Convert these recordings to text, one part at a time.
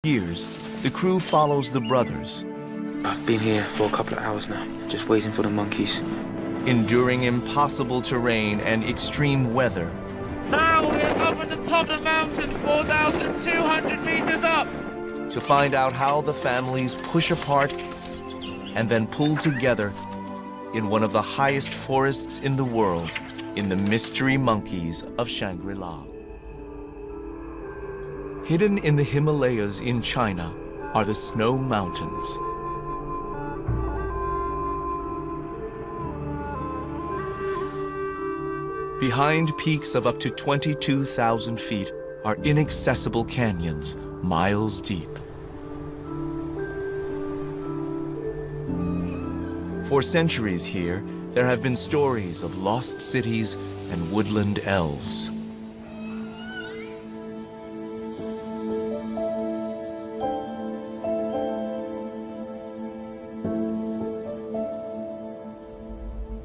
Years, the crew follows the brothers, I've been here for a couple of hours now, just waiting for the monkeys. enduring impossible terrain and extreme weather. Now we're up at the top of the mountain, 4,200 meters up. To find out how the families push apart and then pull together in one of the highest forests in the world, in the mystery monkeys of Shangri-La. Hidden in the Himalayas in China are the Snow Mountains. Behind peaks of up to 22,000 feet are inaccessible canyons, miles deep. For centuries here, there have been stories of lost cities and woodland elves.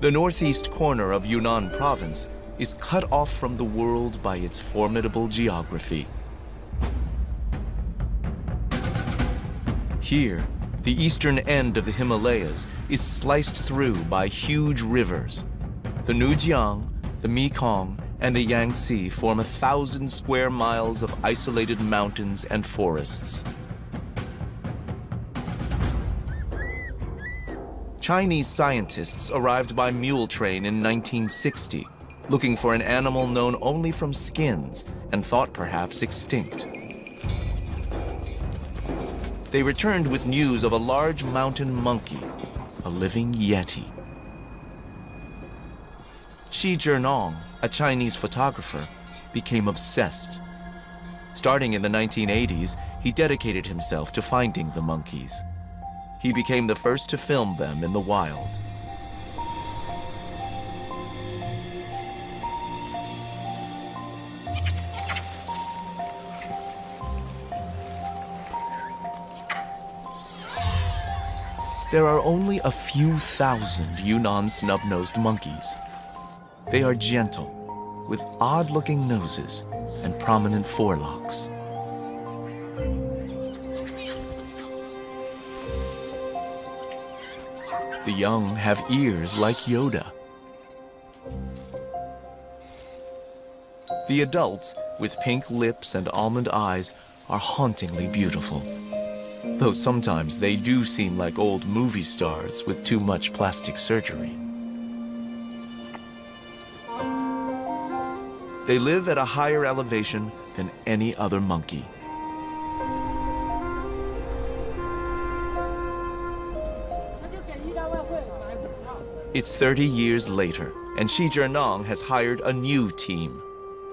The northeast corner of Yunnan province is cut off from the world by its formidable geography. Here, the eastern end of the Himalayas is sliced through by huge rivers. The Nujiang, the Mekong, and the Yangtze form 1,000 square miles of isolated mountains and forests. Chinese scientists arrived by mule train in 1960, looking for an animal known only from skins and thought perhaps extinct. They returned with news of a large mountain monkey, a living Yeti. XI Journal, a Chinese photographer, became obsessed. Starting in the 1980s, he dedicated himself to finding the monkeys. He became the first to film them in the wild. There are only a few thousand Yunnan snub-nosed monkeys. They are gentle, with odd-looking noses and prominent forelocks. The young have ears like Yoda. The adults, with pink lips and almond eyes, are hauntingly beautiful. Though sometimes they do seem like old movie stars with too much plastic surgery. They live at a higher elevation than any other monkey. It's 30 years later, and XI Journal has hired a new team.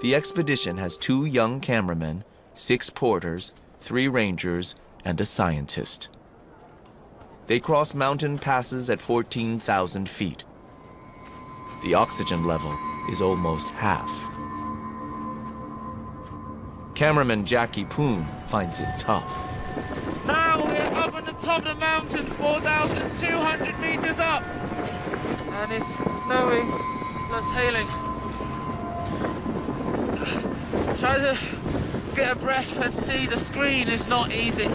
The expedition has 2 young cameramen, 6 porters, 3 rangers, and a scientist. They cross mountain passes at 14,000 feet. The oxygen level is almost half. Cameraman Jackie Poon finds it tough. Now we're up at the top of the mountain, 4,200 meters up. And it's snowy, plus hailing. Try to get a breath and see the screen is not easy.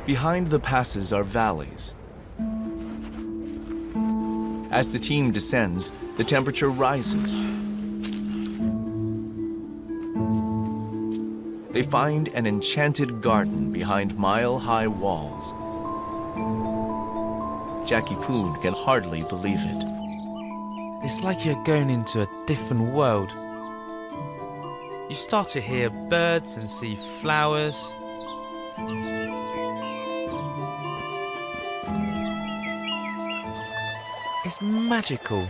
Behind the passes are valleys. As the team descends, the temperature rises. They find an enchanted garden behind mile-high walls. Jackie Poon can hardly believe it. It's like you're going into a different world. You start to hear birds and see flowers. It's magical.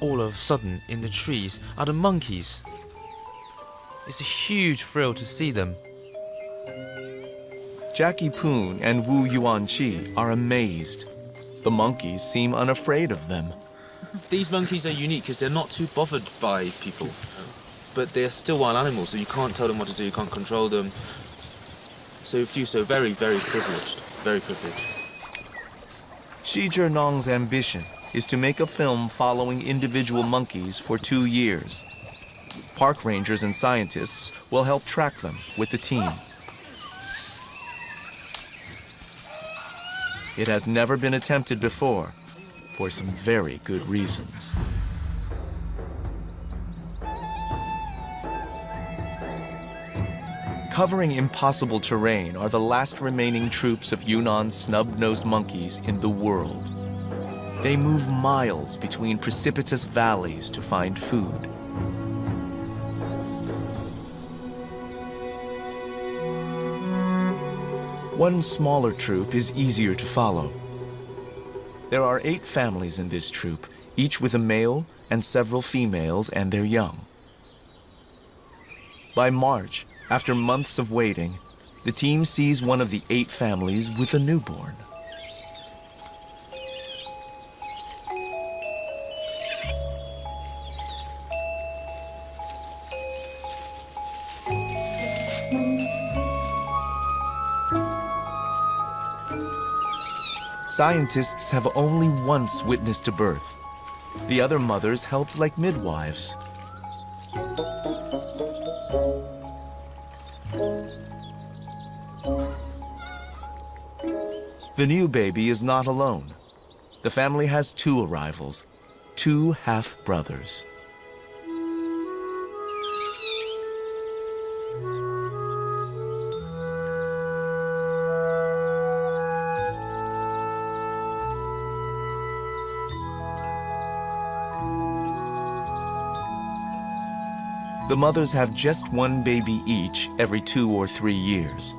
All of a sudden, in the trees are the monkeys. It's a huge thrill to see them. Jackie Poon and Wu Yuanqi are amazed. The monkeys seem unafraid of them. These monkeys are unique because they're not too bothered by people. But they're still wild animals, so you can't tell them what to do, you can't control them. So you feel so very, very privileged. Very privileged. Xi Zhenong's ambition is to make a film following individual monkeys for 2 years. Park rangers and scientists will help track them with the team. It has never been attempted before, for some very good reasons. Covering impossible terrain are the last remaining troops of Yunnan's snub-nosed monkeys in the world. They move miles between precipitous valleys to find food. One smaller troop is easier to follow. There are 8 families in this troop, each with a male and several females and their young. By March, after months of waiting, the team sees one of the 8 families with a newborn. Scientists have only once witnessed a birth. The other mothers helped like midwives. The new baby is not alone. The family has 2 arrivals, 2 half-brothers. The mothers have just 1 baby each every 2 or 3 years.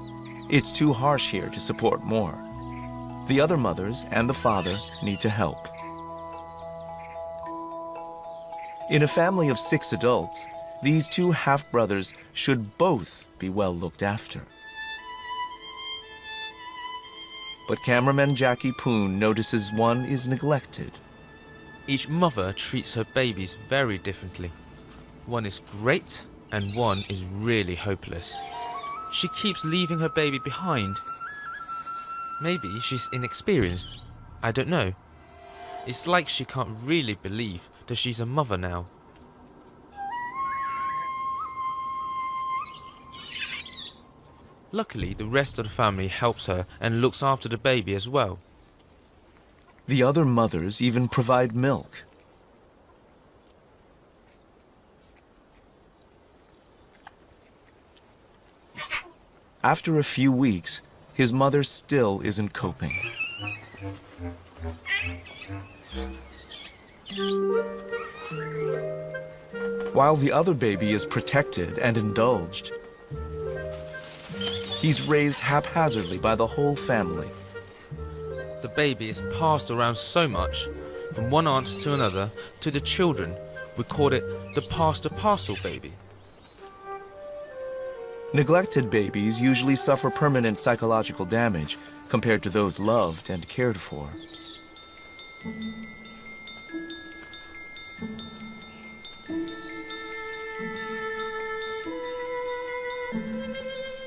It's too harsh here to support more. The other mothers and the father need to help. In a family of 6 adults, these 2 half-brothers should both be well looked after. But cameraman Jackie Poon notices one is neglected. Each mother treats her babies very differently. One is great, and one is really hopeless. She keeps leaving her baby behind. Maybe she's inexperienced. I don't know. It's like she can't really believe that she's a mother now. Luckily, the rest of the family helps her and looks after the baby as well. The other mothers even provide milk. After a few weeks, his mother still isn't coping. While the other baby is protected and indulged, he's raised haphazardly by the whole family. The baby is passed around so much, from one aunt to another, to the children. We call it the pass-the-parcel baby. Neglected babies usually suffer permanent psychological damage compared to those loved and cared for.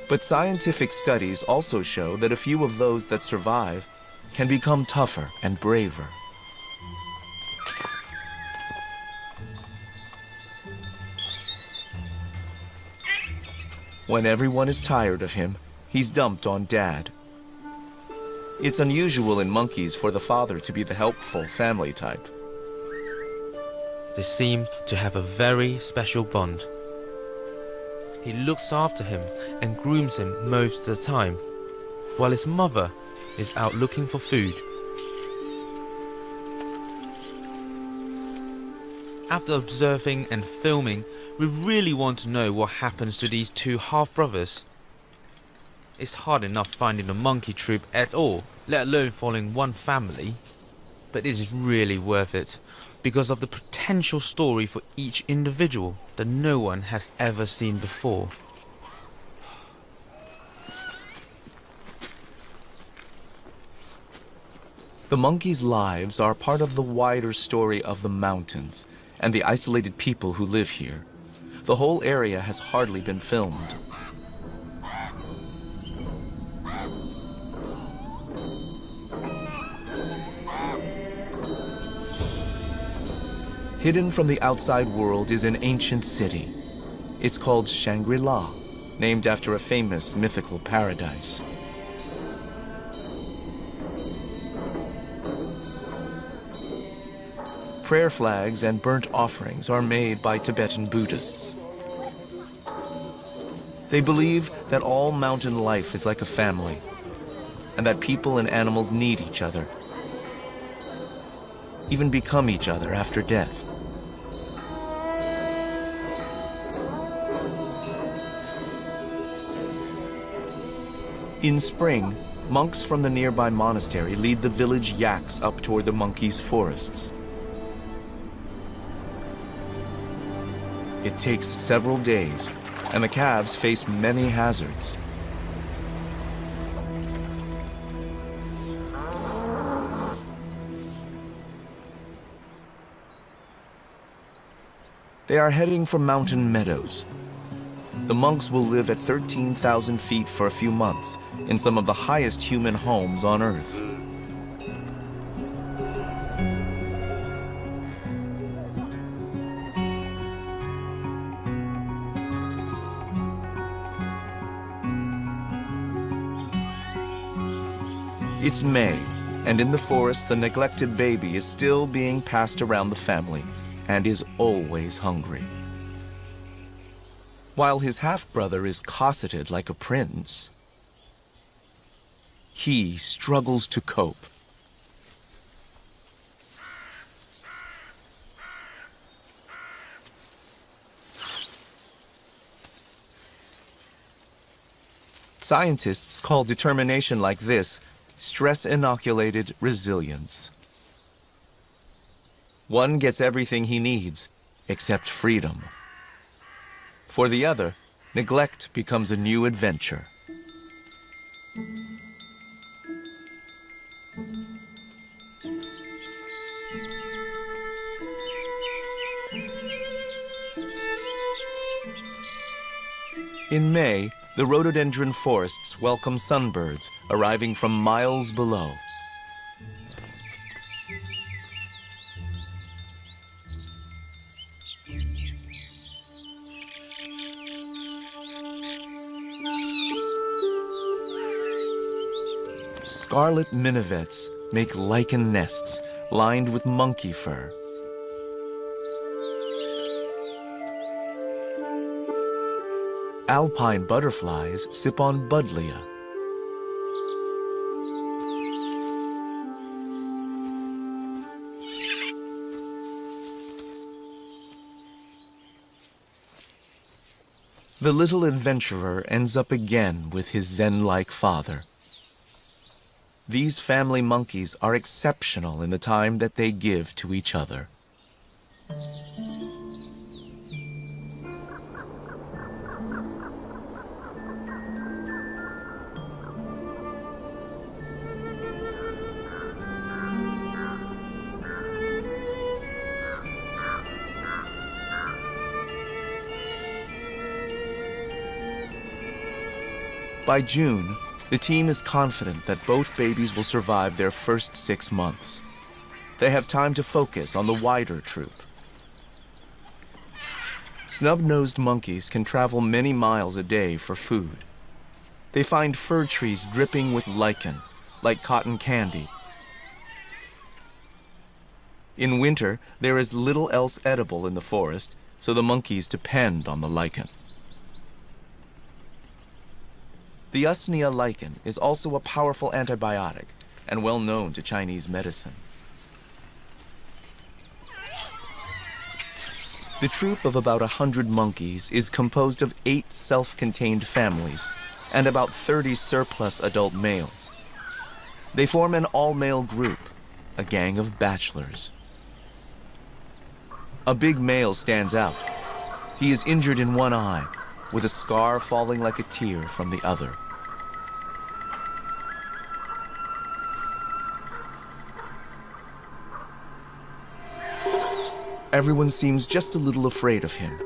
But scientific studies also show that a few of those that survive can become tougher and braver. When everyone is tired of him, he's dumped on Dad. It's unusual in monkeys for the father to be the helpful family type. They seem to have a very special bond. He looks after him and grooms him most of the time, while his mother is out looking for food. After observing and filming, we really want to know what happens to these 2 half-brothers. It's hard enough finding a monkey troop at all, let alone following one family. But this is really worth it, because of the potential story for each individual that no one has ever seen before. The monkeys' lives are part of the wider story of the mountains and the isolated people who live here. The whole area has hardly been filmed. Hidden from the outside world is an ancient city. It's called Shangri-La, named after a famous mythical paradise. Prayer flags and burnt offerings are made by Tibetan Buddhists. They believe that all mountain life is like a family, and that people and animals need each other, even become each other after death. In spring, monks from the nearby monastery lead the village yaks up toward the monkeys' forests. It takes several days, and the calves face many hazards. They are heading for mountain meadows. The monks will live at 13,000 feet for a few months in some of the highest human homes on Earth. It's May, and in the forest, the neglected baby is still being passed around the family and is always hungry. While his half-brother is cosseted like a prince, he struggles to cope. Scientists call determination like this stress-inoculated resilience. One gets everything he needs, except freedom. For the other, neglect becomes a new adventure. In May, the rhododendron forests welcome sunbirds arriving from miles below. Scarlet minivets make lichen nests lined with monkey fur. Alpine butterflies sip on buddleia. The little adventurer ends up again with his Zen-like father. These family monkeys are exceptional in the time that they give to each other. By June, the team is confident that both babies will survive their first 6 months. They have time to focus on the wider troop. Snub-nosed monkeys can travel many miles a day for food. They find fir trees dripping with lichen, like cotton candy. In winter, there is little else edible in the forest, so the monkeys depend on the lichen. The Usnea lichen is also a powerful antibiotic and well known to Chinese medicine. The troop of about 100 monkeys is composed of 8 self-contained families and about 30 surplus adult males. They form an all-male group, a gang of bachelors. A big male stands out. He is injured in one eye, with a scar falling like a tear from the other. Everyone seems just a little afraid of him.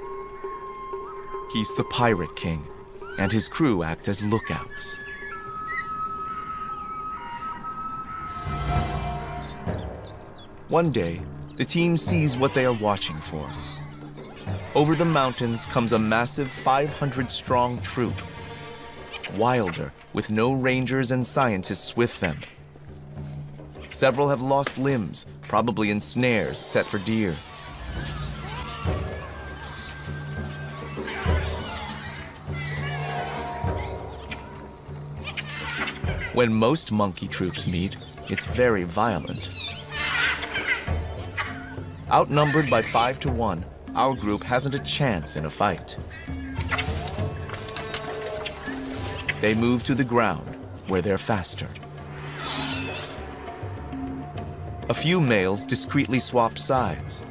He's the Pirate King, and his crew act as lookouts. One day, the team sees what they are watching for. Over the mountains comes a massive 500-strong troop. Wilder, with no rangers and scientists with them. Several have lost limbs, probably in snares set for deer. When most monkey troops meet, it's very violent. Outnumbered by 5 to 1, our group hasn't a chance in a fight. They move to the ground, where they're faster. A few males discreetly swap sides.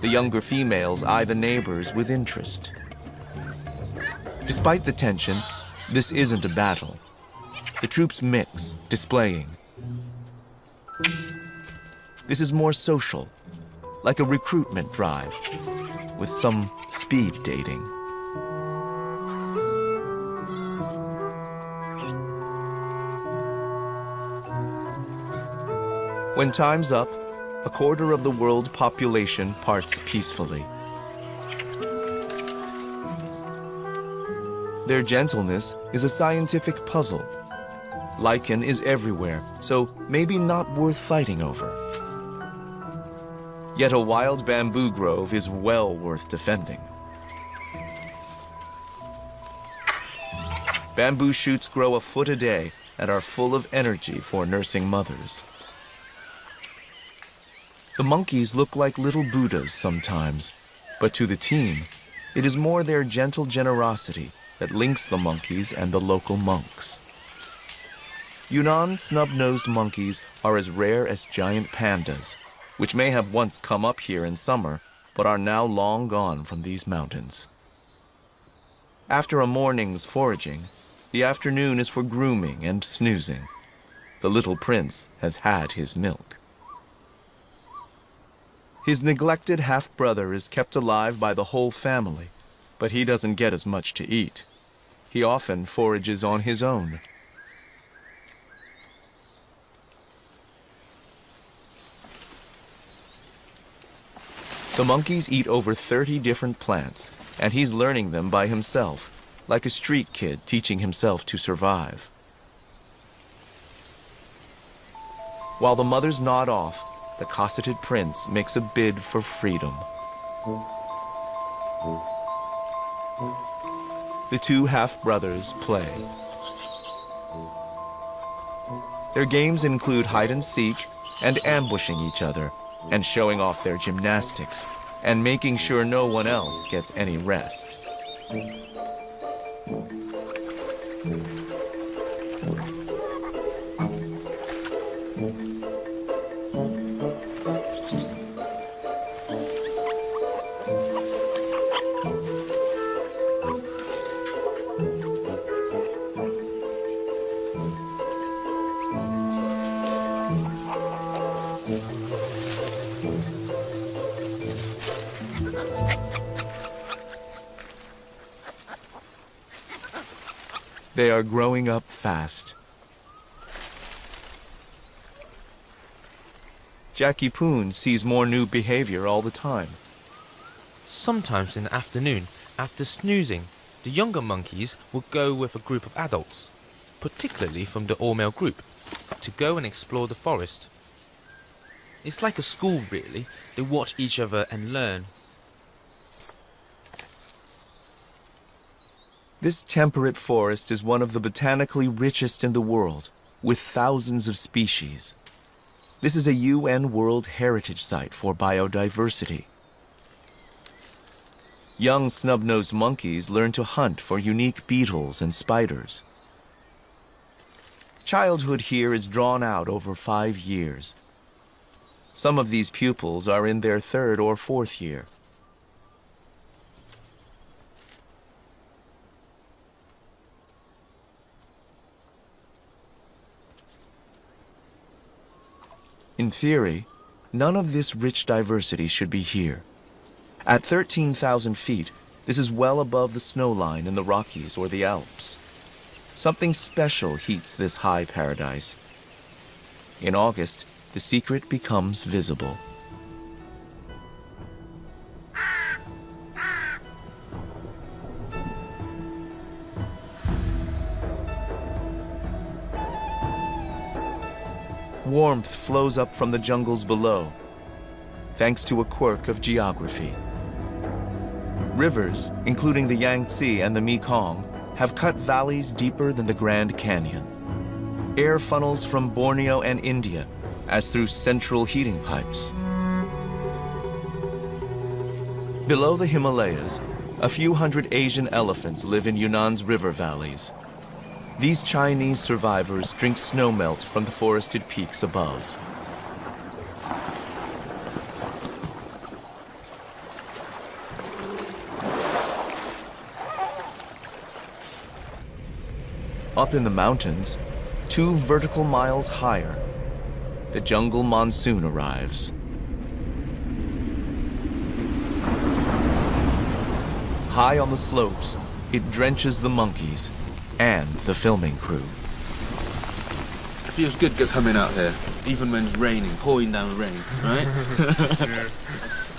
The younger females eye the neighbors with interest. Despite the tension, this isn't a battle. The troops mix, displaying. This is more social, like a recruitment drive, with some speed dating. When time's up, a quarter of the world population parts peacefully. Their gentleness is a scientific puzzle. Lichen is everywhere, so maybe not worth fighting over. Yet a wild bamboo grove is well worth defending. Bamboo shoots grow a foot a day and are full of energy for nursing mothers. The monkeys look like little Buddhas sometimes, but to the team, it is more their gentle generosity that links the monkeys and the local monks. Yunnan snub-nosed monkeys are as rare as giant pandas, which may have once come up here in summer, but are now long gone from these mountains. After a morning's foraging, the afternoon is for grooming and snoozing. The little prince has had his milk. His neglected half-brother is kept alive by the whole family, but he doesn't get as much to eat. He often forages on his own. The monkeys eat over 30 different plants, and he's learning them by himself, like a street kid teaching himself to survive. While the mothers nod off, the cosseted prince makes a bid for freedom. The two half-brothers play. Their games include hide-and-seek and ambushing each other, and showing off their gymnastics, and making sure no one else gets any rest. They are growing up fast. Jackie Poon sees more new behavior all the time. Sometimes in the afternoon, after snoozing, the younger monkeys will go with a group of adults, particularly from the all-male group, to go and explore the forest. It's like a school, really. They watch each other and learn. This temperate forest is one of the botanically richest in the world, with thousands of species. This is a UN World Heritage Site for biodiversity. Young snub-nosed monkeys learn to hunt for unique beetles and spiders. Childhood here is drawn out over 5 years. Some of these pupils are in their 3rd or 4th year. In theory, none of this rich diversity should be here. At 13,000 feet, this is well above the snow line in the Rockies or the Alps. Something special heats this high paradise. In August, the secret becomes visible. Warmth flows up from the jungles below, thanks to a quirk of geography. Rivers, including the Yangtze and the Mekong, have cut valleys deeper than the Grand Canyon. Air funnels from Borneo and India, as through central heating pipes. Below the Himalayas, a few hundred Asian elephants live in Yunnan's river valleys. These Chinese survivors drink snowmelt from the forested peaks above. Up in the mountains, 2 vertical miles higher, the jungle monsoon arrives. High on the slopes, it drenches the monkeys and the filming crew. It feels good coming out here, even when it's raining, pouring down rain, right?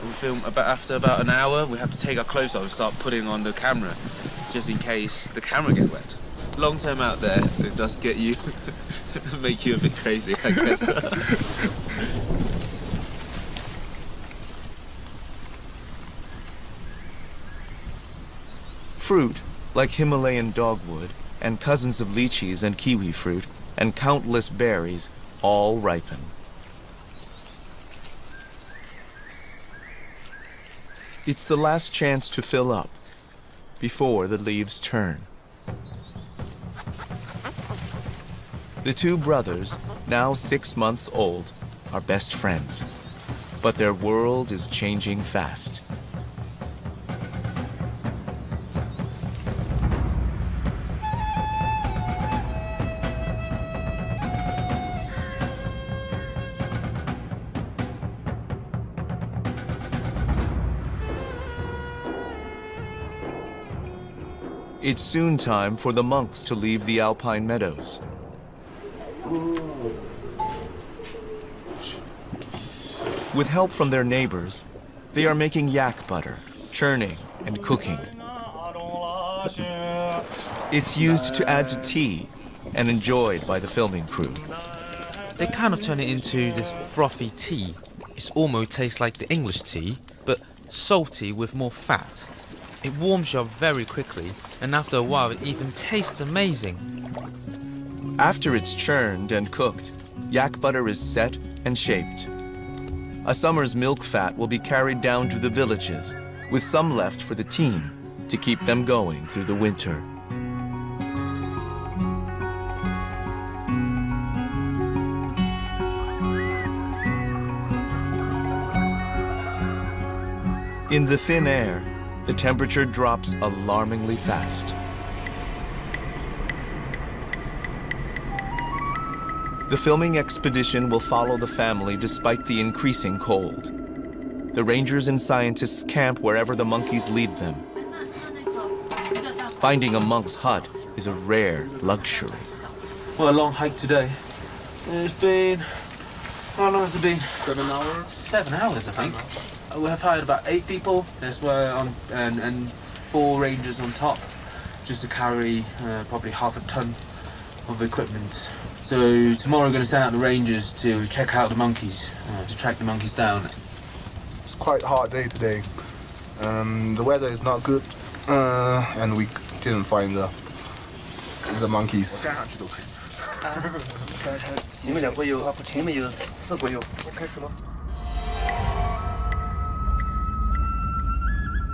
We film after about an hour, we have to take our clothes off and start putting on the camera, just in case the camera gets wet. Long term out there, it does get you, make you a bit crazy, I guess. Fruit, like Himalayan dogwood, and cousins of lychees and kiwi fruit, and countless berries, all ripen. It's the last chance to fill up, before the leaves turn. The 2 brothers, now 6 months old, are best friends, but their world is changing fast. It's soon time for the monks to leave the alpine meadows. With help from their neighbors, they are making yak butter, churning and cooking. It's used to add to tea and enjoyed by the filming crew. They kind of turn it into this frothy tea. It almost tastes like the English tea, but salty with more fat. It warms you up very quickly, and after a while it even tastes amazing. After it's churned and cooked, yak butter is set and shaped. A summer's milk fat will be carried down to the villages, with some left for the team to keep them going through the winter. In the thin air, the temperature drops alarmingly fast. The filming expedition will follow the family despite the increasing cold. The rangers and scientists camp wherever the monkeys lead them. Finding a monk's hut is a rare luxury. What a long hike today. It's been... how long has it been? 7 hours? 7 hours, I think. We have hired about 8 people. That's why and 4 rangers on top, just to carry probably half a ton of equipment. So tomorrow we're going to send out the rangers to check out the monkeys, to track the monkeys down. It's quite a hard day today. The weather is not good, and we didn't find the monkeys.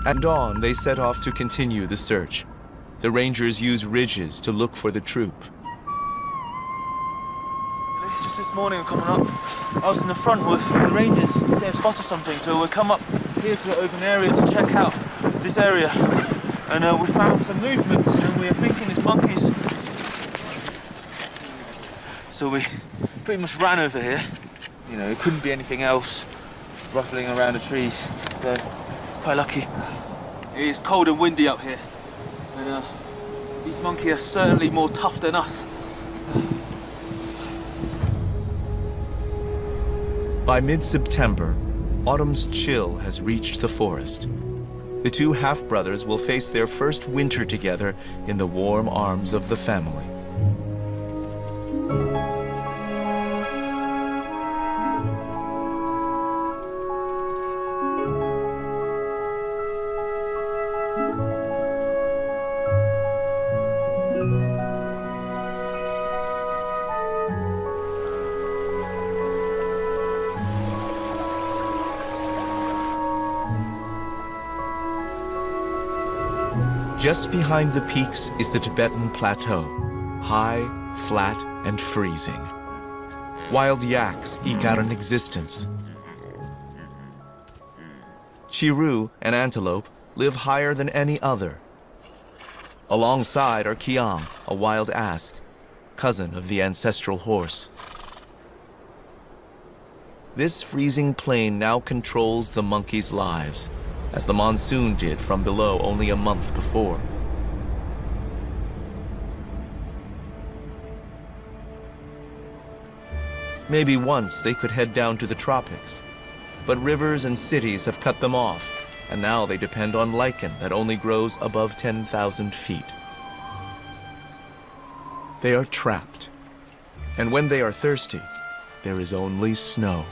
At dawn, they set off to continue the search. The rangers use ridges to look for the troop. Just this morning coming up, I was in the front with the rangers. They spotted something, so we come up here to the open area to check out this area. And we found some movement, and we are thinking it's monkeys. So we pretty much ran over here. You know, it couldn't be anything else. ruffling around the trees, so quite lucky. It is cold and windy up here, and these monkeys are certainly more tough than us. By mid-September, autumn's chill has reached the forest. The two half-brothers will face their first winter together in the warm arms of the family. Just behind the peaks is the Tibetan Plateau, high, flat, and freezing. Wild yaks eke out an existence. Chiru, an antelope, live higher than any other. Alongside are Kiang, a wild ass, cousin of the ancestral horse. This freezing plain now controls the monkeys' lives, as the monsoon did from below only a month before. Maybe once they could head down to the tropics, but rivers and cities have cut them off, and now they depend on lichen that only grows above 10,000 feet. They are trapped, and when they are thirsty, there is only snow.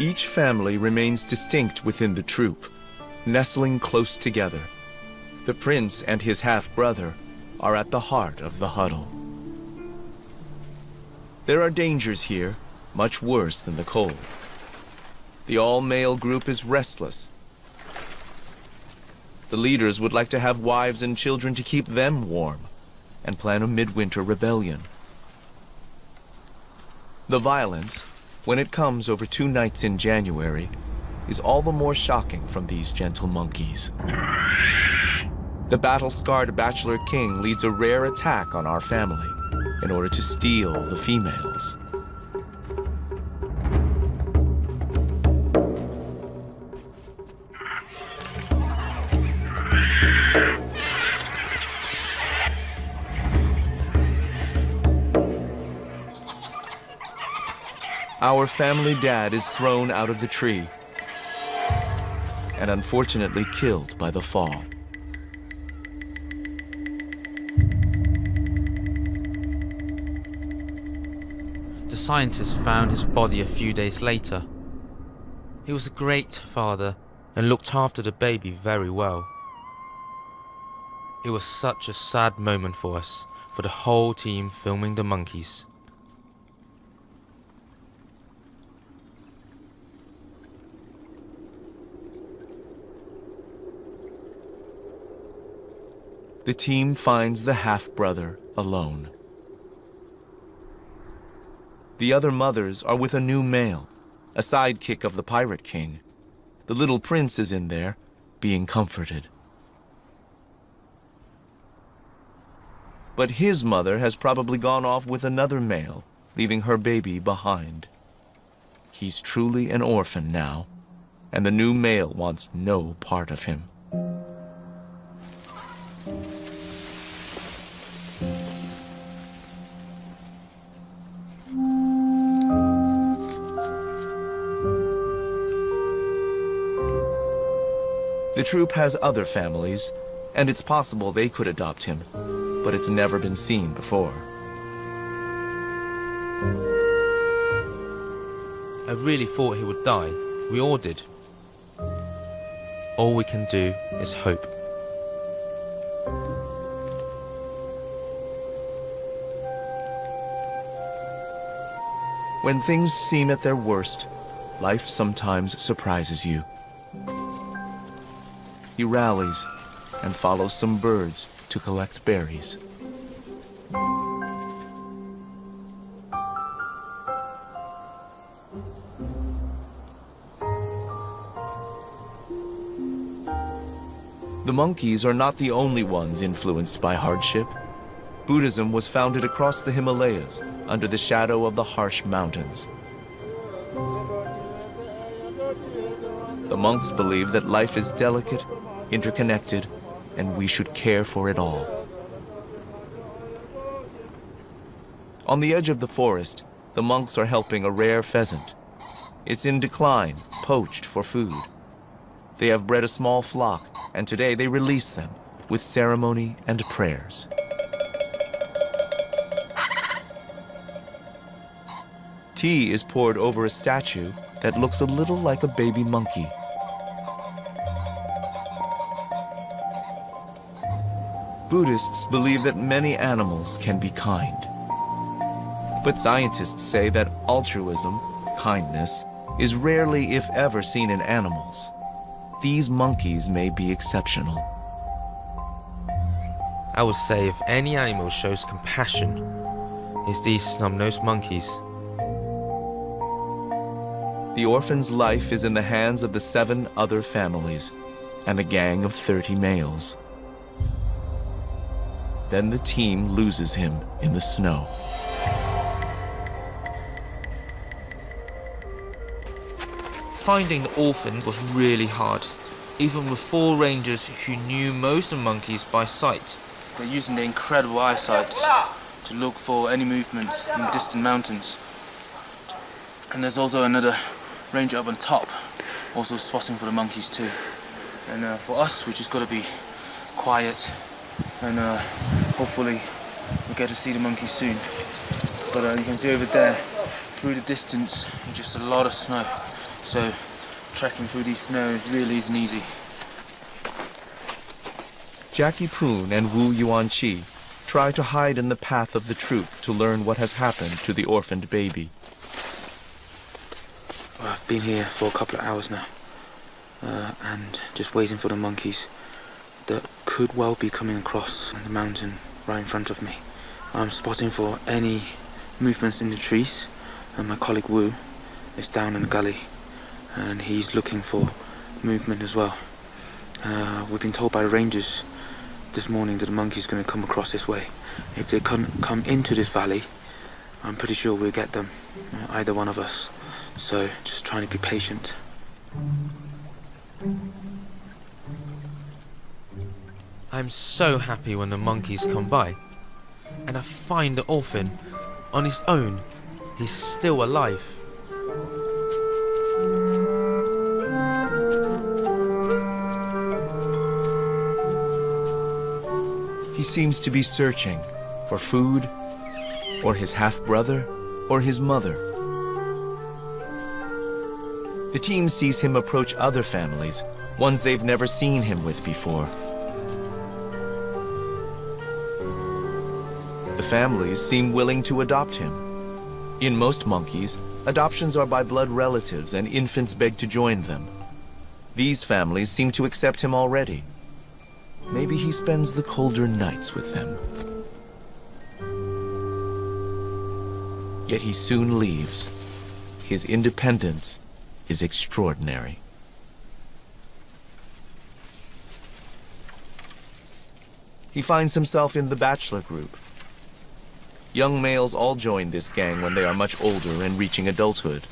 Each family remains distinct within the troop, nestling close together. The prince and his half-brother are at the heart of the huddle. There are dangers here, much worse than the cold. The all-male group is restless. The leaders would like to have wives and children to keep them warm, and plan a midwinter rebellion. The violence, when it comes over 2 nights in January, is all the more shocking from these gentle monkeys. The battle-scarred bachelor king leads a rare attack on our family in order to steal the females. Our family dad is thrown out of the tree and unfortunately killed by the fall. The scientists found his body a few days later. He was a great father and looked after the baby very well. It was such a sad moment for us, for the whole team filming the monkeys. The team finds the half-brother alone. The other mothers are with a new male, a sidekick of the pirate king. The little prince is in there, being comforted. But his mother has probably gone off with another male, leaving her baby behind. He's truly an orphan now, and the new male wants no part of him. The troop has other families, and it's possible they could adopt him, but it's never been seen before. I really thought he would die. We all did. All we can do is hope. When things seem at their worst, life sometimes surprises you. he rallies and follows some birds to collect berries. The monkeys are not the only ones influenced by hardship. Buddhism was founded across the Himalayas under the shadow of the harsh mountains. The monks believe that life is delicate, interconnected, and we should care for it all. On the edge of the forest, the monks are helping a rare pheasant. It's in decline, poached for food. They have bred a small flock, and today they release them with ceremony and prayers. Tea is poured over a statue that looks a little like a baby monkey. Buddhists believe that many animals can be kind. But scientists say that altruism, kindness, is rarely, if ever, seen in animals. These monkeys may be exceptional. I would say if any animal shows compassion, it's these snub-nosed monkeys. The orphan's life is in the hands of the 7 other families and a gang of 30 males. Then the team loses him in the snow. Finding the orphan was really hard, even with 4 rangers who knew most of the monkeys by sight. They're using their incredible eyesight to look for any movement in the distant mountains. And there's also another ranger up on top, also spotting for the monkeys too. And for us, we just got to be quiet and hopefully we'll get to see the monkeys soon. But you can see over there, through the distance, just a lot of snow. So trekking through these snows really isn't easy. Jackie Poon and Wu Yuanqi try to hide in the path of the troop to learn what has happened to the orphaned baby. Well, I've been here for a couple of hours now, and just waiting for the monkeys that could well be coming across the mountain right in front of me. I'm spotting for any movements in the trees, and my colleague Wu is down in the gully, and he's looking for movement as well. We've been told by the rangers this morning that the monkey's going to come across this way. If they come into this valley, I'm pretty sure we'll get them, either one of us. So just trying to be patient. I'm so happy when the monkeys come by, and I find the orphan on his own. He's still alive. He seems to be searching for food, or his half-brother, or his mother. The team sees him approach other families, ones they've never seen him with before. The families seem willing to adopt him. In most monkeys, adoptions are by blood relatives and infants beg to join them. These families seem to accept him already. Maybe he spends the colder nights with them. Yet he soon leaves. His independence is extraordinary. He finds himself in the bachelor group. Young males all join this gang when they are much older and reaching adulthood.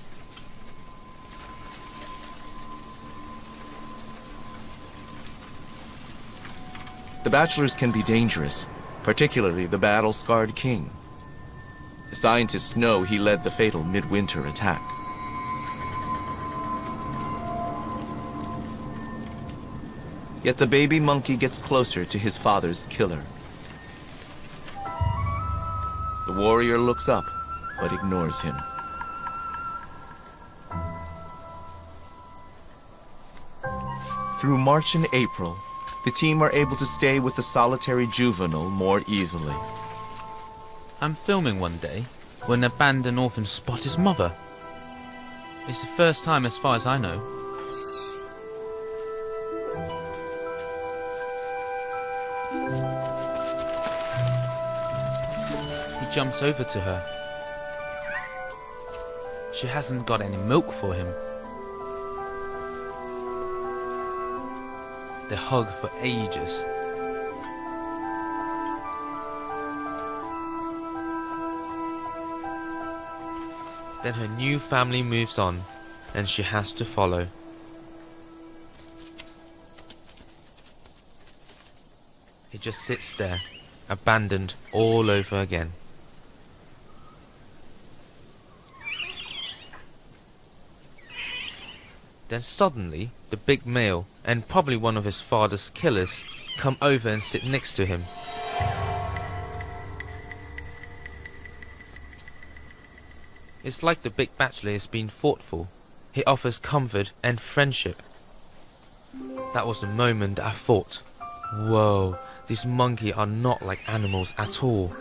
The bachelors can be dangerous, particularly the battle-scarred king. The scientists know he led the fatal midwinter attack. Yet the baby monkey gets closer to his father's killer. The warrior looks up, but ignores him. Through March and April, the team are able to stay with the solitary juvenile more easily. I'm filming one day when an abandoned orphan spots his mother. It's the first time as far as I know. He jumps over to her. She hasn't got any milk for him. They hug for ages. Then her new family moves on, and she has to follow. He just sits there, abandoned all over again. Then suddenly, the big male, and probably one of his father's killers, come over and sit next to him. It's like the big bachelor is being thoughtful. He offers comfort and friendship. That was the moment I thought, whoa, these monkeys are not like animals at all.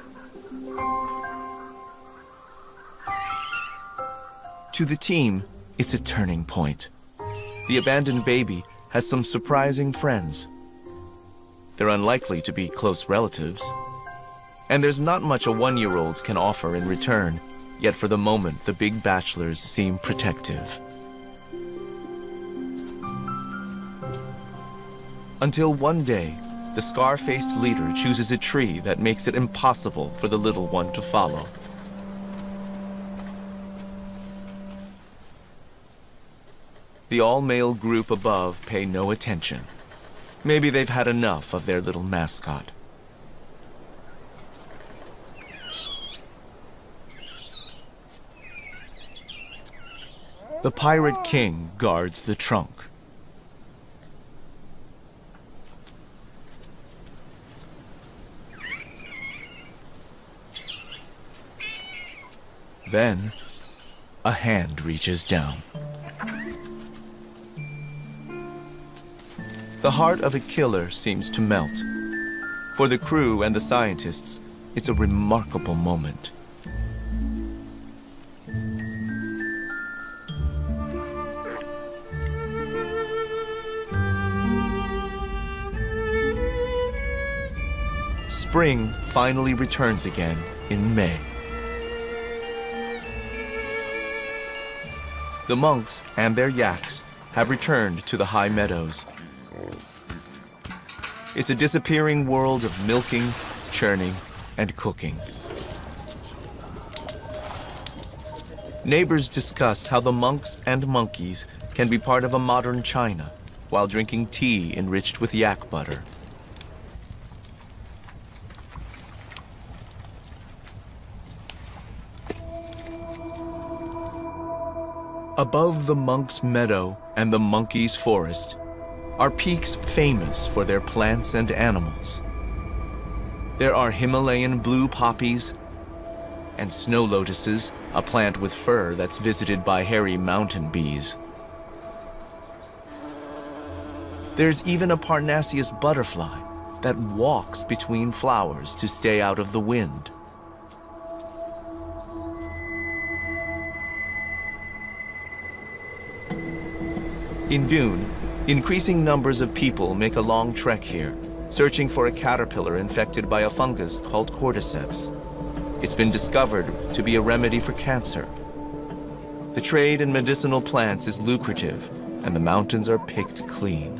To the team, it's a turning point. The abandoned baby has some surprising friends. They're unlikely to be close relatives. And there's not much a one-year-old can offer in return, yet for the moment the big bachelors seem protective. Until one day, the scar-faced leader chooses a tree that makes it impossible for the little one to follow. The all-male group above pay no attention. Maybe they've had enough of their little mascot. The pirate king guards the trunk. Then, a hand reaches down. The heart of a killer seems to melt. For the crew and the scientists, it's a remarkable moment. Spring finally returns again in May. The monks and their yaks have returned to the high meadows. It's a disappearing world of milking, churning, and cooking. Neighbors discuss how the monks and monkeys can be part of a modern China while drinking tea enriched with yak butter. Above the monks' meadow and the monkeys' forest are peaks famous for their plants and animals. There are Himalayan blue poppies and snow lotuses, a plant with fur that's visited by hairy mountain bees. There's even a Parnassus butterfly that walks between flowers to stay out of the wind. In Dune, increasing numbers of people make a long trek here, searching for a caterpillar infected by a fungus called cordyceps. It's been discovered to be a remedy for cancer. The trade in medicinal plants is lucrative, and the mountains are picked clean.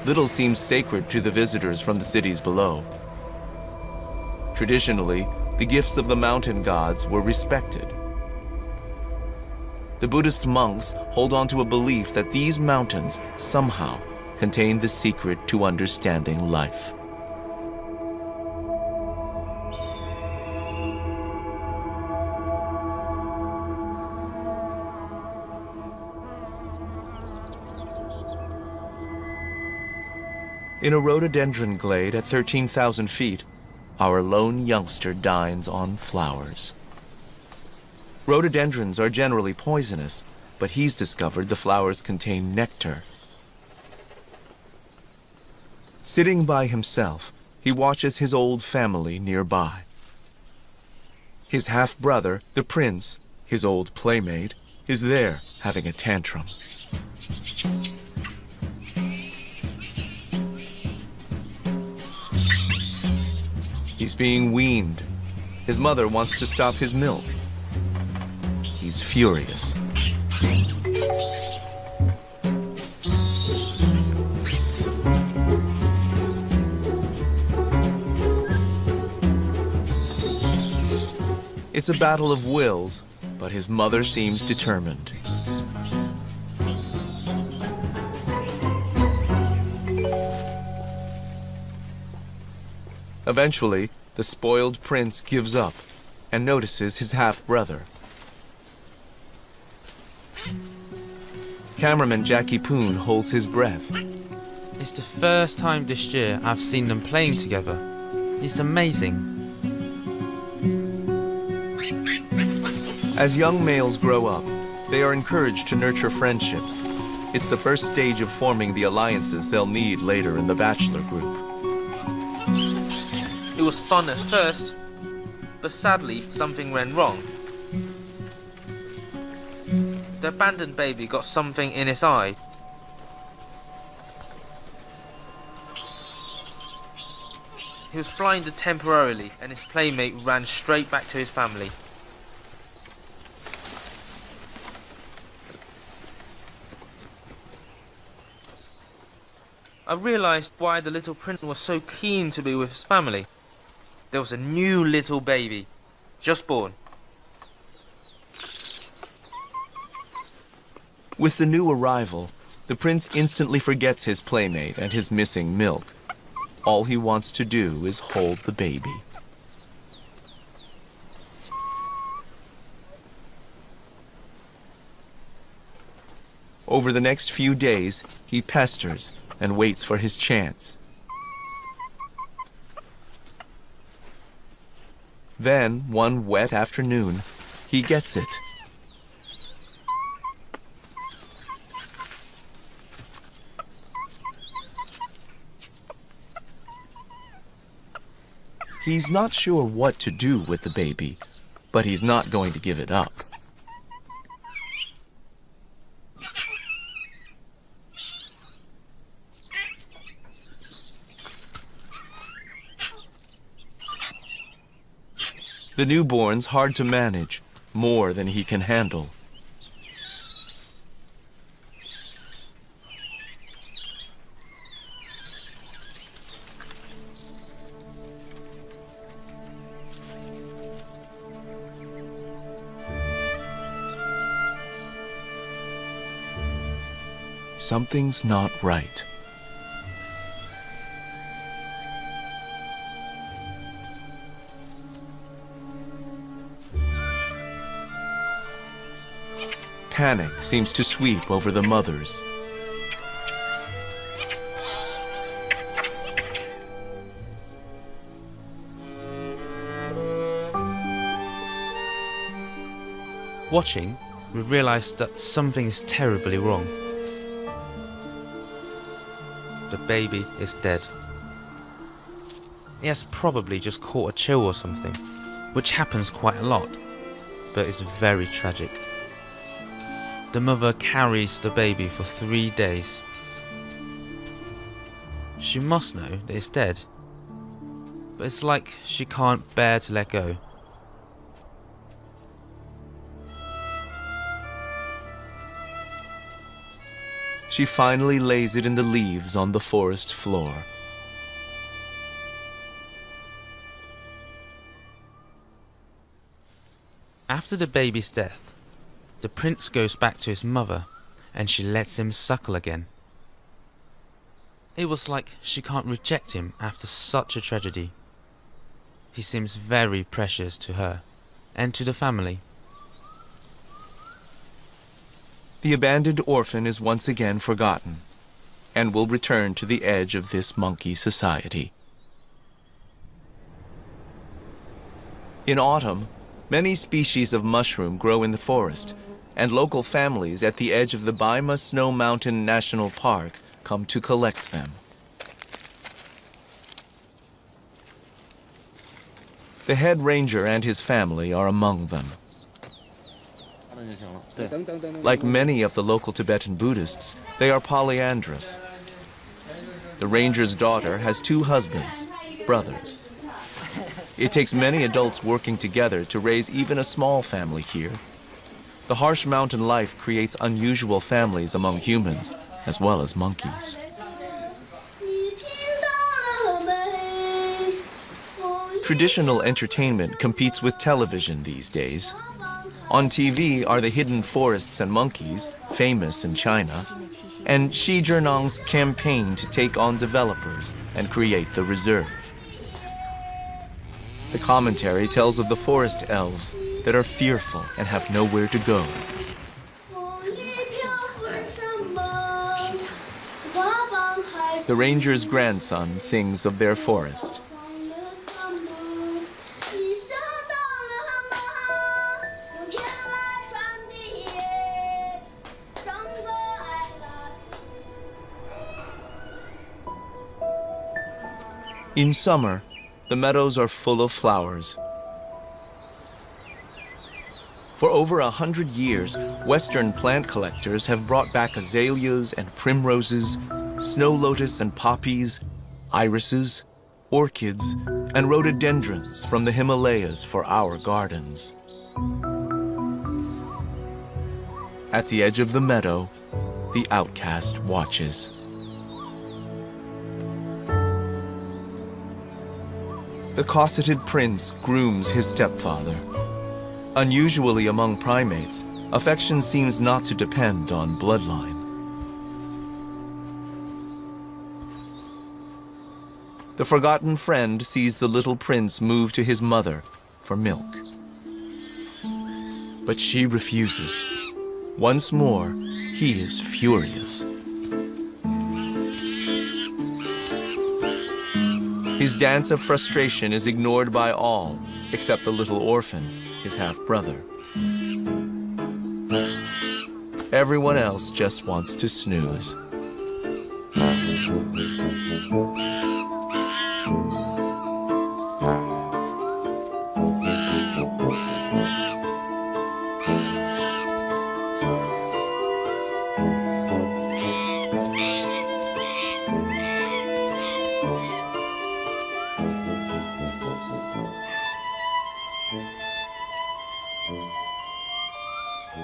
Little seems sacred to the visitors from the cities below. Traditionally, the gifts of the mountain gods were respected. The Buddhist monks hold on to a belief that these mountains somehow contain the secret to understanding life. In a rhododendron glade at 13,000 feet, our lone youngster dines on flowers. Rhododendrons are generally poisonous, but he's discovered the flowers contain nectar. Sitting by himself, he watches his old family nearby. His half-brother, the prince, his old playmate, is there having a tantrum. He's being weaned. His mother wants to stop his milk. He's furious. It's a battle of wills, but his mother seems determined. Eventually, the spoiled prince gives up and notices his half-brother. Cameraman Jackie Poon holds his breath. It's the first time this year I've seen them playing together. It's amazing. As young males grow up, they are encouraged to nurture friendships. It's the first stage of forming the alliances they'll need later in the bachelor group. It was fun at first, but sadly something went wrong. The abandoned baby got something in his eye. He was blinded temporarily, and his playmate ran straight back to his family. I realised why the little prince was so keen to be with his family. There was a new little baby, just born. With the new arrival, the prince instantly forgets his playmate and his missing milk. All he wants to do is hold the baby. Over the next few days, he pesters and waits for his chance. Then, one wet afternoon, he gets it. He's not sure what to do with the baby, but he's not going to give it up. The newborn's hard to manage, more than he can handle. Something's not right. Panic seems to sweep over the mothers. Watching, we realised that something is terribly wrong. The baby is dead. He has probably just caught a chill or something, which happens quite a lot, but it's very tragic. The mother carries the baby for 3 days. She must know that it's dead, but it's like she can't bear to let go. She finally lays it in the leaves on the forest floor. After the baby's death, the prince goes back to his mother and she lets him suckle again. It was like she can't reject him after such a tragedy. He seems very precious to her and to the family. The abandoned orphan is once again forgotten and will return to the edge of this monkey society. In autumn, many species of mushroom grow in the forest, and local families at the edge of the Baima Snow Mountain National Park come to collect them. The head ranger and his family are among them. Like many of the local Tibetan Buddhists, they are polyandrous. The ranger's daughter has 2 husbands, brothers. It takes many adults working together to raise even a small family here. The harsh mountain life creates unusual families among humans as well as monkeys. Traditional entertainment competes with television these days. On TV are the hidden forests and monkeys, famous in China, and XI Journal's campaign to take on developers and create the reserve. The commentary tells of the forest elves that are fearful and have nowhere to go. The ranger's grandson sings of their forest. In summer, the meadows are full of flowers. For over 100 years, Western plant collectors have brought back azaleas and primroses, snow lotus and poppies, irises, orchids, and rhododendrons from the Himalayas for our gardens. At the edge of the meadow, the outcast watches. The cosseted prince grooms his stepfather. Unusually among primates, affection seems not to depend on bloodline. The forgotten friend sees the little prince move to his mother for milk. But she refuses. Once more, he is furious. His dance of frustration is ignored by all, except the little orphan, his half-brother. Everyone else just wants to snooze.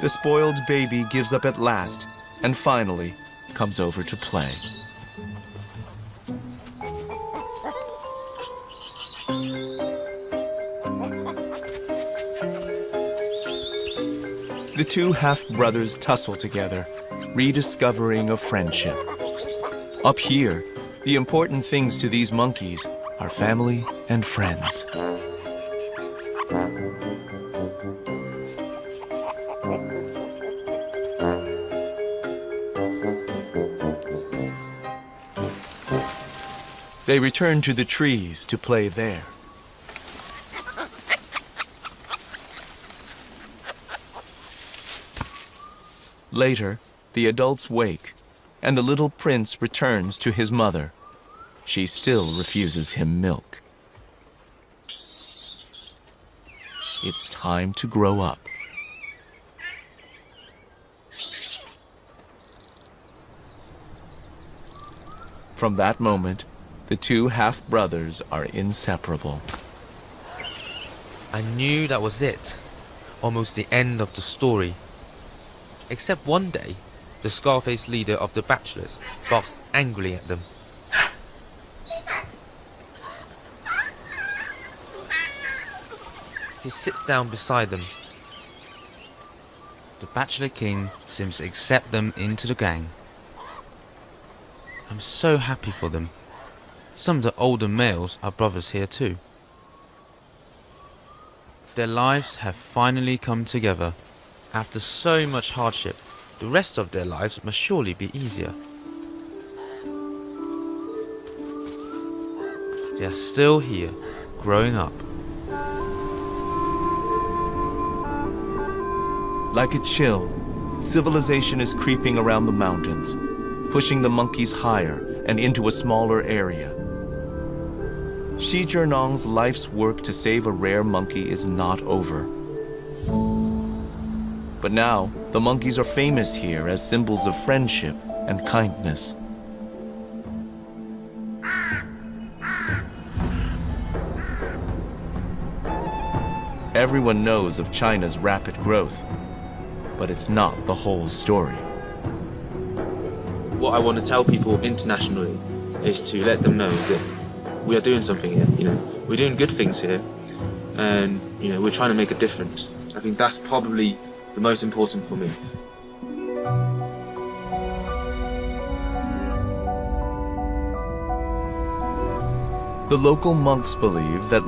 The spoiled baby gives up at last and finally comes over to play. The 2 half-brothers tussle together, rediscovering a friendship. Up here, the important things to these monkeys are family and friends. They return to the trees to play there. Later, the adults wake, and the little prince returns to his mother. She still refuses him milk. It's time to grow up. From that moment, the 2 half-brothers are inseparable. I knew that was it. Almost the end of the story. Except one day, the scar-faced leader of the bachelors barks angrily at them. He sits down beside them. The bachelor king seems to accept them into the gang. I'm so happy for them. Some of the older males are brothers here too. Their lives have finally come together. After so much hardship, the rest of their lives must surely be easier. They are still here, growing up. Like a chill, civilization is creeping around the mountains, pushing the monkeys higher and into a smaller area. XI Journal's life's work to save a rare monkey is not over. But now, the monkeys are famous here as symbols of friendship and kindness. Everyone knows of China's rapid growth, but it's not the whole story. What I want to tell people internationally is to let them know that we are doing something here. You know, we're doing good things here, and you know, we're trying to make a difference. I think that's probably the most important for me. The local monks believe that